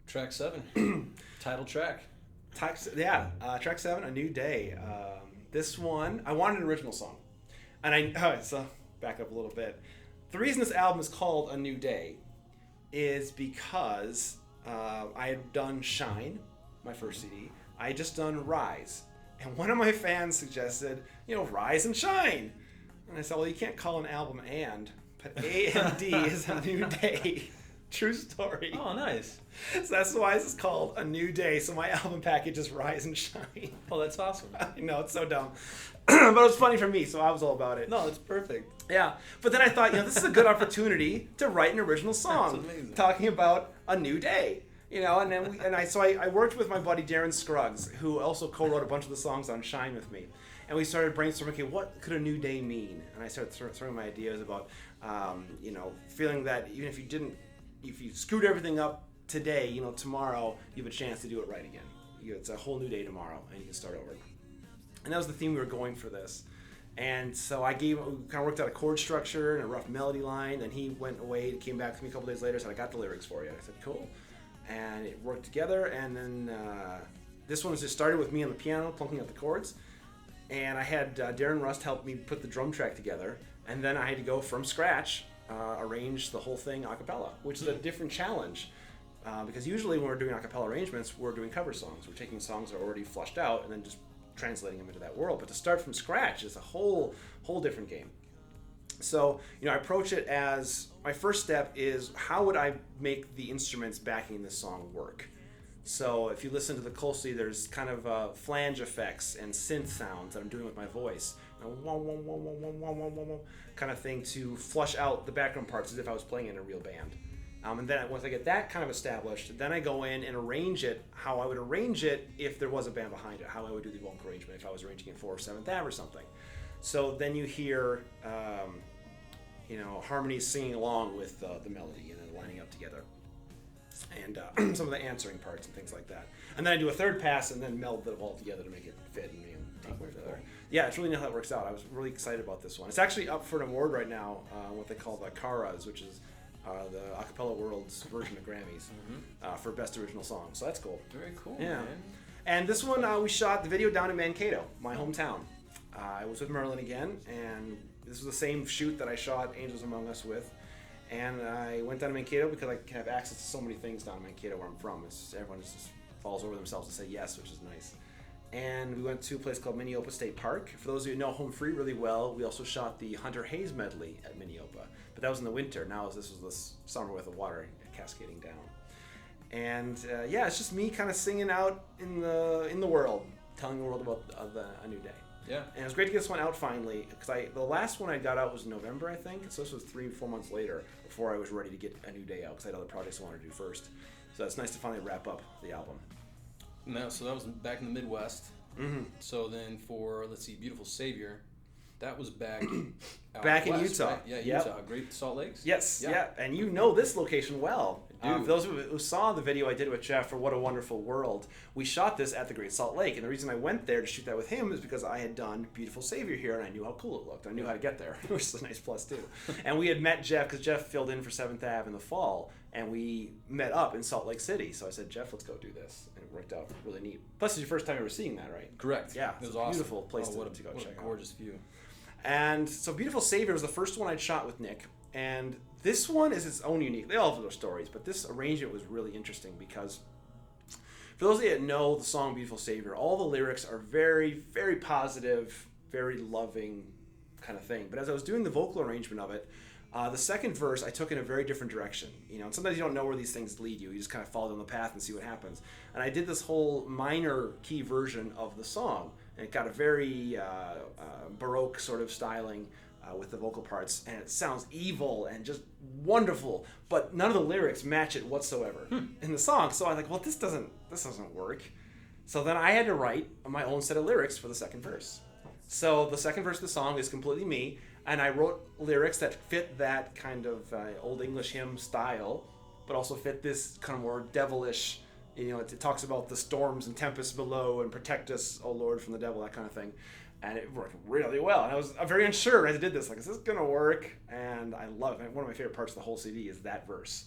Track 7. Title track. Track 7, A New Day. This one, I wanted an original song. And so back up a little bit. The reason this album is called A New Day is because I had done Shine, my first CD. I had just done Rise. And one of my fans suggested, Rise and Shine. And I said, well, you can't call an album but A and D is A New Day. True story. Oh, nice. So that's why this is called A New Day. So my album package is Rise and Shine. Oh, that's awesome. I know, it's so dumb. But it was funny for me, so I was all about it. No, it's perfect. Yeah. But then I thought, this is a good opportunity to write an original song. That's amazing. Talking about a new day. And then I worked with my buddy Darren Scruggs, who also co-wrote a bunch of the songs on Shine with me. And we started brainstorming, okay, what could a new day mean? And I started throwing my ideas about, feeling that even if you screwed everything up today, tomorrow you have a chance to do it right again. It's a whole new day tomorrow, and you can start over. And that was the theme we were going for this. And so we kind of worked out a chord structure and a rough melody line. And he went away, came back to me a couple days later, said, I got the lyrics for you. I said, cool. And it worked together. And then this one was just started with me on the piano, plunking out the chords. And I had Darren Rust help me put the drum track together. And then I had to go from scratch, arrange the whole thing a cappella, which is a different challenge. Because usually when we're doing a cappella arrangements, we're doing cover songs. We're taking songs that are already flushed out and then just translating them into that world. But to start from scratch is a whole different game. So, I approach it as my first step is how would I make the instruments backing this song work? So if you listen to the closely, there's kind of flange effects and synth sounds that I'm doing with my voice. Kind of thing to flush out the background parts as if I was playing in a real band. And then once I get that kind of established, then I go in and arrange it how I would arrange it if there was a band behind it, how I would do the vocal arrangement if I was arranging it for 7th Ave or something. So then you hear, harmonies singing along with the melody and then lining up together. And some of the answering parts and things like that. And then I do a third pass and then meld them all together to make it fit and take away from there. Yeah, it's really neat how that works out. I was really excited about this one. It's actually up for an award right now, what they call the Caras, which is the Acapella World's version of Grammys for Best Original Song. So that's cool. Very cool, yeah. man. And this one, we shot the video down in Mankato, my hometown. I was with Merlin again, and this was the same shoot that I shot Angels Among Us with. And I went down to Mankato because I can have access to so many things down in Mankato where I'm from. Everyone just falls over themselves to say yes, which is nice. And we went to a place called Minneopa State Park. For those of you who know Home Free really well, we also shot the Hunter Hayes medley at Minneopa. But that was in the winter. Now this was this summer with the water cascading down. And it's just me kind of singing out in the world, telling the world about a new day. Yeah. And it was great to get this one out finally, because the last one I got out was in November, I think. So this was 3-4 months later before I was ready to get a new day out, because I had other projects I wanted to do first. So it's nice to finally wrap up the album. No, so that was back in the Midwest. Mm-hmm. So then for, Beautiful Savior, that was back out back in west, Utah. Right? Yeah, Yep. Utah, Great Salt Lakes. Yes, yeah. And you know this location well. I do. For those who saw the video I did with Jeff for What a Wonderful World, we shot this at the Great Salt Lake. And the reason I went there to shoot that with him is because I had done Beautiful Savior here and I knew how cool it looked. I knew how to get there, which is a nice plus too. And we had met Jeff because Jeff filled in for 7th Ave in the fall. And we met up in Salt Lake City. So I said, Jeff, let's go do this. And it worked out really neat. Plus, it's your first time ever seeing that, right? Correct. Yeah. It was a awesome. Beautiful place to go what check a out. gorgeous view. And so Beautiful Savior was the first one I'd shot with Nick. And this one is its own unique. They all have their stories, but this arrangement was really interesting because for those of you that know the song Beautiful Savior, all the lyrics are very, very positive, very loving kind of thing. But as I was doing the vocal arrangement of it, the second verse I took in a very different direction. And sometimes you don't know where these things lead you. You just kind of follow down the path and see what happens. And I did this whole minor key version of the song. And it got a very Baroque sort of styling with the vocal parts, and it sounds evil and just wonderful, but none of the lyrics match it whatsoever in the song. So I was like, well, this doesn't work. So then I had to write my own set of lyrics for the second verse. So the second verse of the song is completely me, and I wrote lyrics that fit that kind of Old English hymn style, but also fit this kind of more devilish. It talks about the storms and tempests below and protect us, O Lord, from the devil, that kind of thing. And it worked really well. And I was very unsure as I did this. Like, is this going to work? And I love it. One of my favorite parts of the whole CD is that verse.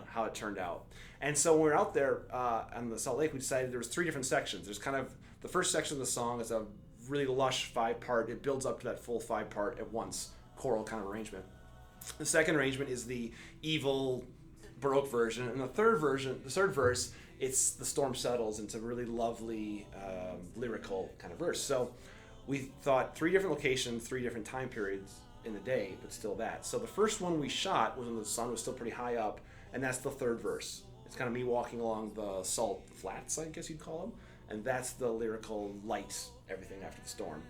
how it turned out. And so when we were out there on the Salt Lake, we decided there was 3 different sections. There's kind of the first section of the song is a really lush 5-part. It builds up to that full 5-part at once, choral kind of arrangement. The second arrangement is the evil Baroque version, and the third verse, it's the storm settles into a really lovely lyrical kind of verse. So we thought 3 different locations, 3 different time periods in the day, but still that. So the first one we shot was when the sun was still pretty high up, and that's the third verse. It's kind of me walking along the salt flats, I guess you'd call them, and that's the lyrical light, everything after the storm.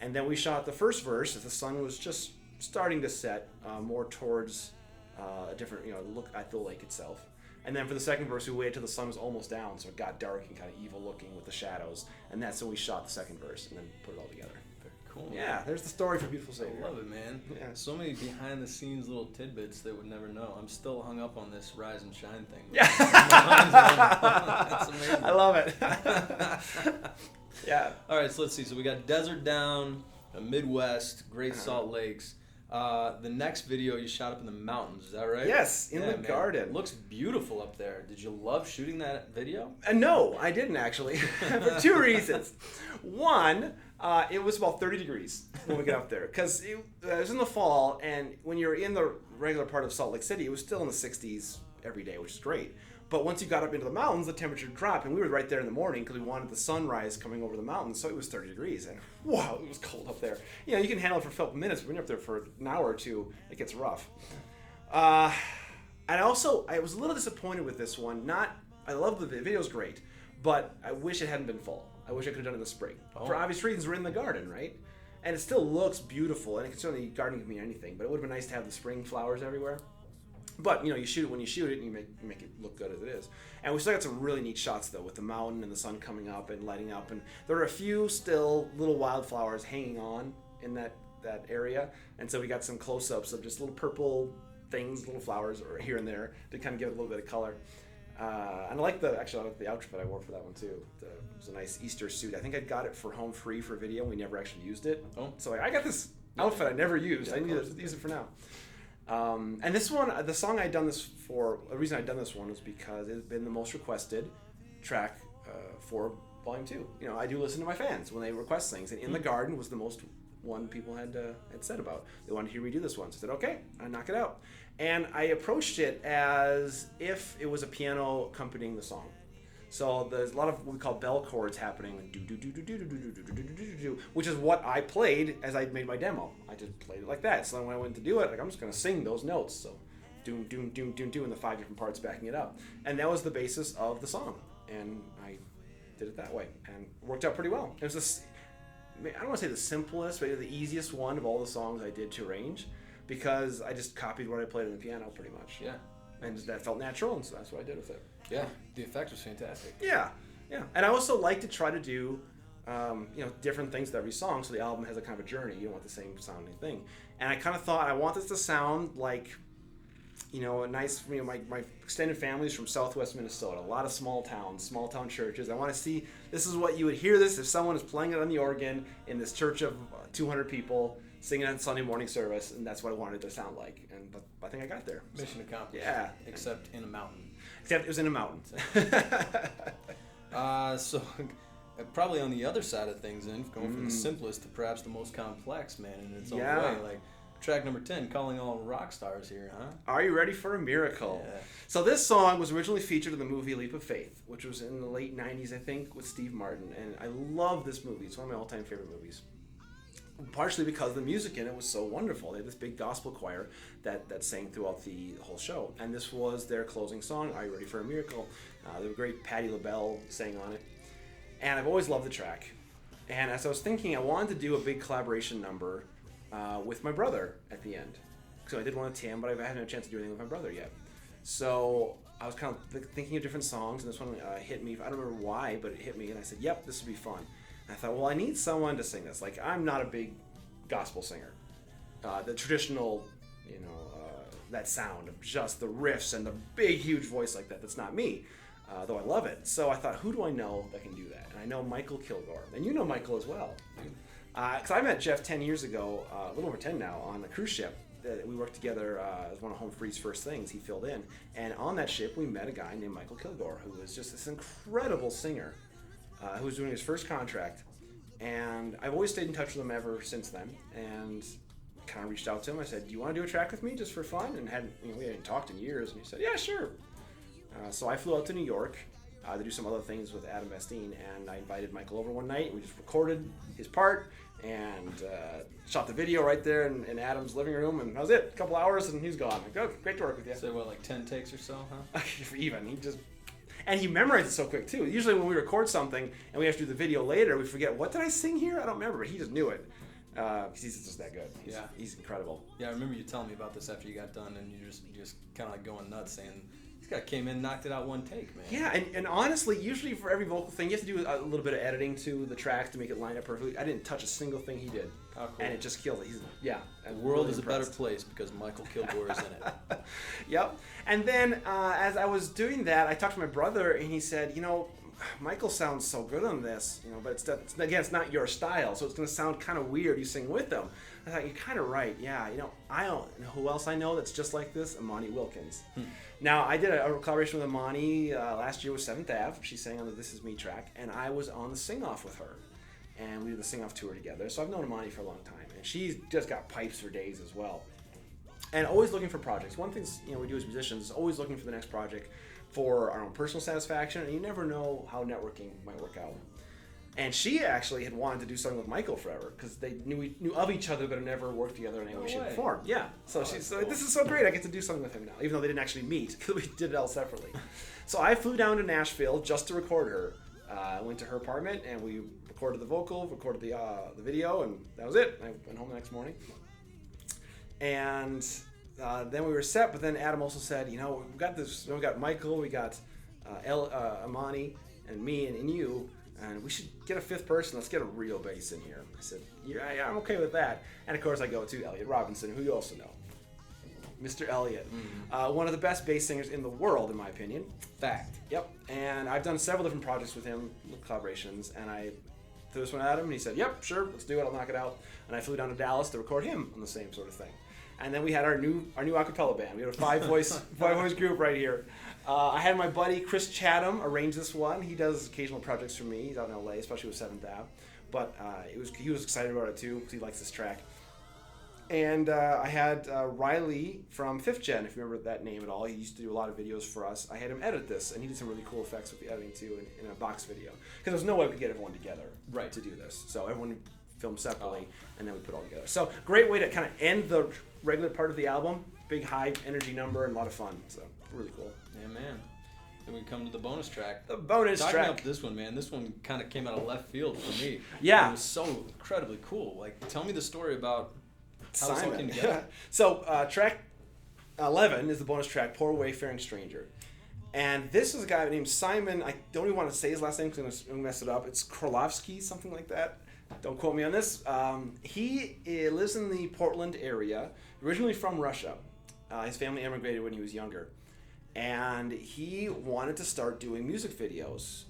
And then we shot the first verse as the sun was just starting to set more towards a different, look at the lake itself. And then for the second verse, we waited till the sun was almost down, so it got dark and kind of evil looking with the shadows. And that's when we shot the second verse and then put it all together. Very cool. Yeah, there's the story for Beautiful Savior. I love it, man. Yeah. So many behind the scenes little tidbits that would never know. I'm still hung up on this rise and shine thing. Yeah. That's amazing. I love it. Yeah. All right, so let's see. So we got Desert Down, Midwest, Great Salt Lakes. The next video you shot up in the mountains, is that right? Yes, in the garden. It looks beautiful up there. Did you love shooting that video? No, I didn't actually, for 2 reasons. One, it was about 30 degrees when we got up there, because it was in the fall, and when you're in the regular part of Salt Lake City, it was still in the 60s every day, which is great. But once you got up into the mountains, the temperature dropped, and we were right there in the morning because we wanted the sunrise coming over the mountains, so it was 30 degrees, and wow, it was cold up there. You can handle it for a couple minutes, but when you're up there for an hour or 2, it gets rough. And also, I was a little disappointed with this one. I love the video's great, but I wish it hadn't been fall. I wish I could have done it in the spring. Oh. For obvious reasons, we're in the garden, right? And it still looks beautiful, and it can certainly, gardening can mean anything, but it would have been nice to have the spring flowers everywhere. But, you shoot it when you shoot it, and you make it look good as it is. And we still got some really neat shots, though, with the mountain and the sun coming up and lighting up. And there are a few still little wildflowers hanging on in that area. And so we got some close-ups of just little purple things, little flowers here and there to kind of give it a little bit of color. And I like the outfit I wore for that one, too. It was a nice Easter suit. I think I got it for home free for video. We never actually used it. Oh. So I got this outfit I never used. I need to use it for now. And this one, the song I'd done this for, the reason I'd done this one was because it had been the most requested track for Volume 2. I do listen to my fans when they request things, and In the Garden was the most one people had said about. They wanted to hear me do this one, so I said, okay, I'll knock it out. And I approached it as if it was a piano accompanying the song. So there's a lot of what we call bell chords happening, like do do do do do do do do do do do do, which is what I played as I made my demo. I just played it like that. So when I went to do it, I'm just gonna sing those notes. So doom doom doom doom doom, and the 5 different parts backing it up, and that was the basis of the song. And I did it that way, and it worked out pretty well. It was I don't want to say the simplest, but the easiest one of all the songs I did to arrange, because I just copied what I played on the piano pretty much. Yeah. And that felt natural, and so that's what I did with it. Yeah, the effect was fantastic. Yeah. And I also like to try to do, different things to every song, so the album has a kind of a journey. You don't want the same sounding thing. And I kind of thought I want this to sound like, a nice, my extended family's from Southwest Minnesota, a lot of small town churches. I want to see, this is what you would hear this if someone is playing it on the organ in this church of 200 people, singing on Sunday morning service, and that's what I wanted it to sound like. But I think I got there. Mission accomplished. Yeah. Except in a mountain. Except it was in a mountain. So probably on the other side of things, then, going from the simplest to perhaps the most complex, man, in its own way. Like track number 10, Calling All Rock Stars here, huh? Are you ready for a miracle? Yeah. So this song was originally featured in the movie Leap of Faith, which was in the late 90s, I think, with Steve Martin. And I love this movie. It's one of my all-time favorite movies. Partially because the music in it was so wonderful. They had this big gospel choir that sang throughout the whole show. And this was their closing song, Are You Ready for a Miracle? The great Patti LaBelle sang on it. And I've always loved the track. And as I was thinking, I wanted to do a big collaboration number with my brother at the end. So I did one with Tim, but I hadn't had a chance to do anything with my brother yet. So I was kind of thinking of different songs, and this one hit me. I don't remember why, but it hit me, and I said, yep, this would be fun. I thought, well, I need someone to sing this. Like, I'm not a big gospel singer. The traditional, that sound of just the riffs and the big, huge voice like that, that's not me, though I love it. So I thought, who do I know that can do that? And I know Michael Kilgore. And you know Michael as well. Because I met Jeff 10 years ago, a little over 10 now, on a cruise ship. we worked together as one of Home Free's first things. He filled in, and on that ship we met a guy named Michael Kilgore, who was just this incredible singer, who was doing his first contract, and I've always stayed in touch with him ever since then, and kind of reached out to him. I said, "Do you want to do a track with me just for fun?" And we hadn't talked in years, and he said, "Yeah, sure." So I flew out to New York to do some other things with Adam Vestine, and I invited Michael over one night. We just recorded his part and shot the video right there in Adam's living room, and that was it. A couple hours, and he's gone. Like, oh, great to work with you. So what, like 10 takes or so, huh? Even and he memorized it so quick too. Usually when we record something and we have to do the video later, we forget, what did I sing here? I don't remember, but he just knew it. He's just that good. He's incredible. Yeah, I remember you telling me about this after you got done, and you just kind of like going nuts saying, this guy came in, knocked it out one take, man. Yeah, and honestly, usually for every vocal thing, you have to do a little bit of editing to the tracks to make it line up perfectly. I didn't touch a single thing he did. How cool. And it just killed it. The world really is impressed. A better place because Michael Kilgore is in it. Yep. And then as I was doing that, I talked to my brother, and he said, Michael sounds so good on this, but it's not your style, so it's going to sound kind of weird you sing with them. I thought, you're kind of right. Yeah, I don't know who else I know that's just like this. Imani Wilkins. Now, I did a collaboration with Imani last year with 7th Ave. She sang on the This Is Me track, and I was on the sing-off with her. And we did the sing-off tour together. So I've known Imani for a long time, and she's just got pipes for days as well. And always looking for projects. One thing we do as musicians is always looking for the next project for our own personal satisfaction, and you never know how networking might work out. And she actually had wanted to do something with Michael forever because they knew of each other but had never worked together in any way, shape, or form. Yeah. So she's like, this is so great. I get to do something with him now, even though they didn't actually meet because we did it all separately. So I flew down to Nashville just to record her. I went to her apartment and we recorded the vocal, recorded the video, and that was it. I went home the next morning. And then we were set, but then Adam also said, we've got this. We got Michael, we got Imani, and me, and you. And we should get a 5th person. Let's get a real bass in here. I said, yeah, I'm okay with that. And of course I go to Elliot Robinson, who you also know. Mr. Elliot. One of the best bass singers in the world, in my opinion. Fact. Yep. And I've done several different projects with him, collaborations, and I threw this one at him, and he said, yep, sure, let's do it, I'll knock it out. And I flew down to Dallas to record him on the same sort of thing. And then we had our new a cappella band. We had a 5-voice group right here. I had my buddy Chris Chatham arrange this one. He does occasional projects for me. He's out in LA, especially with 7th Ave. But he was excited about it too because he likes this track. And I had Riley from 5th Gen, if you remember that name at all. He used to do a lot of videos for us. I had him edit this, and he did some really cool effects with the editing too in a box video. Because there was no way we could get everyone together to do this. So everyone filmed separately, and then we put it all together. So great way to kind of end the regular part of the album. Big high energy number and a lot of fun. So really cool. Yeah, man. Then we come to the bonus track. The bonus track. Talking about this one, man. This one kind of came out of left field for me. Yeah. It was so incredibly cool. Like, tell me the story about how Simon. this all came together. So track 11 is the bonus track, Poor Wayfaring Stranger. And this is a guy named Simon. I don't even want to say his last name because I'm going to mess it up. It's Krolowski, something like that. Don't quote me on this. He lives in the Portland area, originally from Russia. His family immigrated when he was younger. And he wanted to start doing music videos.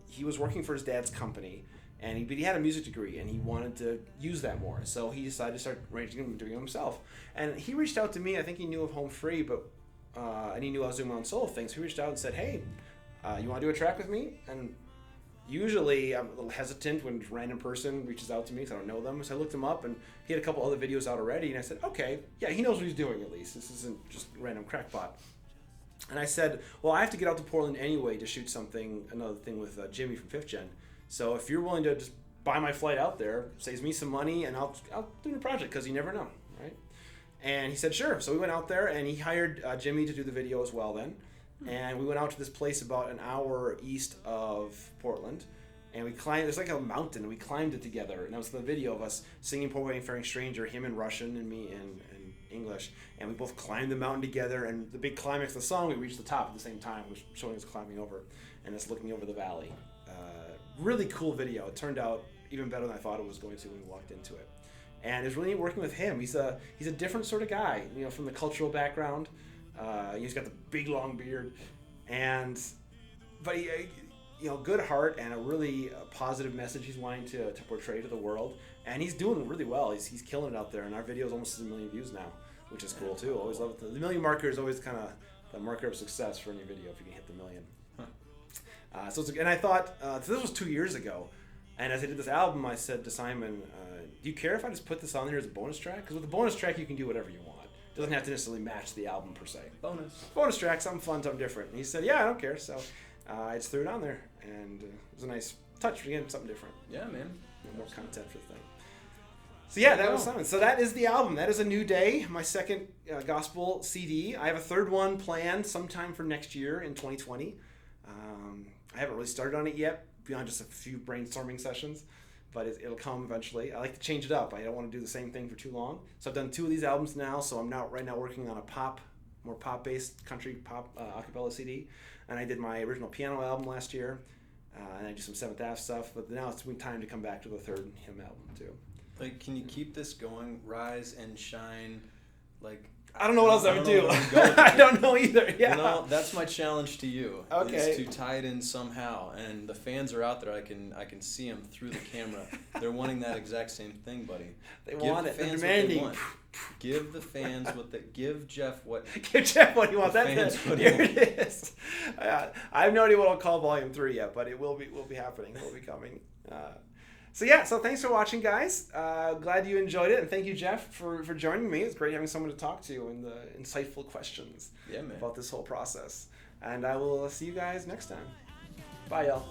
He was working for his dad's company, but he had a music degree, and he wanted to use that more. So he decided to start arranging and doing it himself. And he reached out to me. I think he knew of Home Free, and he knew I was doing my own solo things. He reached out and said, hey, you want to do a track with me? And usually I'm a little hesitant when a random person reaches out to me because I don't know them. So I looked him up, and he had a couple other videos out already. And I said, okay, yeah, he knows what he's doing at least. This isn't just a random crackpot. And I said, well, I have to get out to Portland anyway to shoot another thing with Jimmy from 5th Gen. So if you're willing to just buy my flight out there, saves me some money, and I'll do the project because you never know, right? And he said, sure. So we went out there, and he hired Jimmy to do the video as well then. And we went out to this place about an hour east of Portland. And we climbed, there's like a mountain, and we climbed it together. And that was the video of us singing Poor Wayfaring Stranger, him in Russian and me in English. And we both climbed the mountain together. And the big climax of the song, we reached the top at the same time, was showing us climbing over and us looking over the valley. Really cool video. It turned out even better than I thought it was going to when we walked into it. And it was really neat working with him. He's a different sort of guy, from the cultural background. He's got the big long beard, but he, good heart and a really positive message he's wanting to portray to the world. And he's doing really well. He's killing it out there, and our video's almost 1 million views now. which is cool too. Always love it. The million marker is always kind of the marker of success for any video if you can hit the million. And I thought, so this was 2 years ago, and as I did this album, I said to Simon, do you care if I just put this on here as a bonus track? Because with a bonus track, you can do whatever you want. It doesn't have to necessarily match the album per se. Bonus track, something fun, something different. And he said, yeah, I don't care. So I just threw it on there, and it was a nice touch. Again, something different. Yeah, man. More content for the thing. So yeah, that was Simon. So that is the album. That is A New Day, my second gospel CD. I have a third one planned sometime for next year in 2020. I haven't really started on it yet, beyond just a few brainstorming sessions, but it'll come eventually. I like to change it up. I don't want to do the same thing for too long. So I've done 2 of these albums now, so I'm right now working on a more pop-based country pop acapella CD. And I did my original piano album last year, and I do some Seventh Ave stuff, but now it's time to come back to the third hymn album too. Like, can you keep this going? Rise and shine, like... I don't know what else I would do. I don't know either. Yeah. You know, that's my challenge to you. Okay. Is to tie it in somehow. And the fans are out there. I can see them through the camera. They're wanting that exact same thing, buddy. They want it. They're demanding. Give the fans what they give Jeff what. Give Jeff what he wants. That's it. Here it is. I have no idea what I'll call Volume 3 yet, but it will be happening. It will be coming. So thanks for watching, guys. Glad you enjoyed it, and thank you, Jeff, for joining me. It's great having someone to talk to and the insightful questions about this whole process. And I will see you guys next time. Bye, y'all.